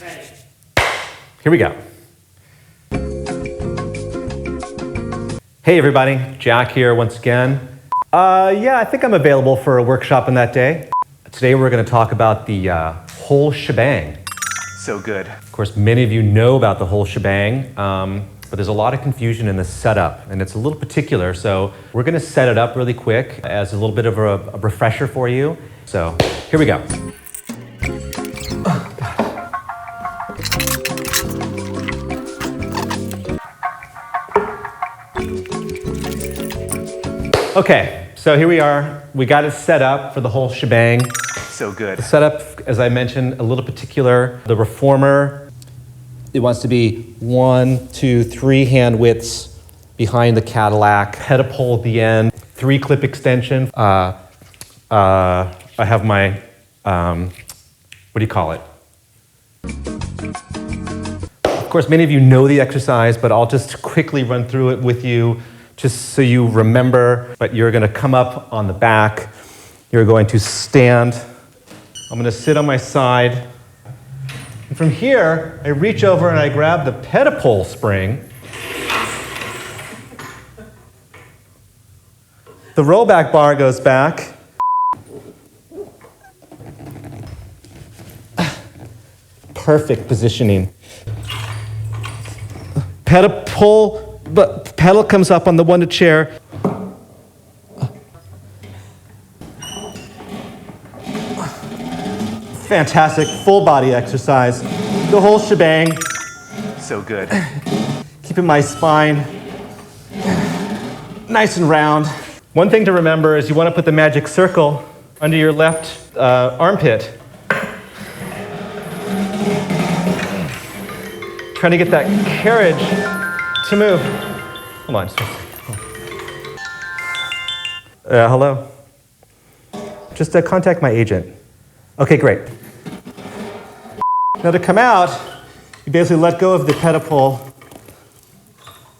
Ready. Here we go. Hey everybody, Jack here once again. I think I'm available for a workshop on that day. Today we're going to talk about the whole shebang. So good. Of course, many of you know about the whole shebang, but there's a lot of confusion in the setup, and it's a little particular, so we're going to set it up really quick as a little bit of a refresher for you. So here we go. Okay, so here we are. We got it set up for the whole shebang. So good. The setup, as I mentioned, a little particular. The reformer, it wants to be 1, 2, 3 hand widths behind the Cadillac. Pedipole at the end, 3 clip extension. I have my, what do you call it? Of course, many of you know the exercise, but I'll just quickly run through it with you just so you remember. But you're going to come up on the back. You're going to stand. I'm going to sit on my side. And from here, I reach over and I grab the pedipole spring. The rollback bar goes back. Perfect positioning. Pedal comes up on the one to chair. Fantastic full body exercise. The whole shebang. So good. Keeping my spine nice and round. One thing to remember is you want to put the magic circle under your left armpit. Trying to get that carriage to move. Hold on. Hello? Just contact my agent. Okay, great. Now to come out, you basically let go of the pedipole,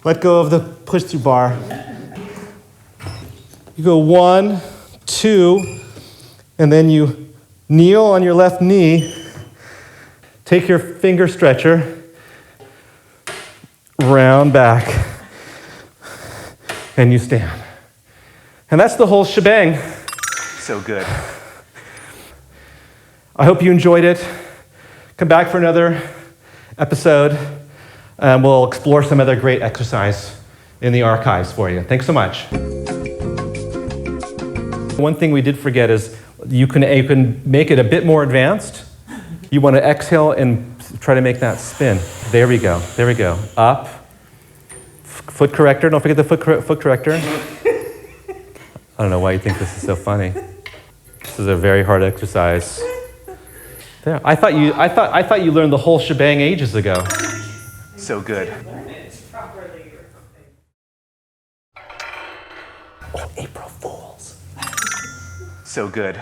let go of the push-through bar. You go 1, 2, and then you kneel on your left knee, take your finger stretcher, round back, and you stand. And that's the whole shebang. So good. I hope you enjoyed it. Come back for another episode, and we'll explore some other great exercise in the archives for you. Thanks so much. One thing we did forget is you can make it a bit more advanced. You want to exhale and try to make that spin. There we go. There we go. Up. Foot corrector. Don't forget the foot corrector. I don't know why you think this is so funny. This is a very hard exercise. There. I thought you learned the whole shebang ages ago. So good. Oh, April Fools. So good.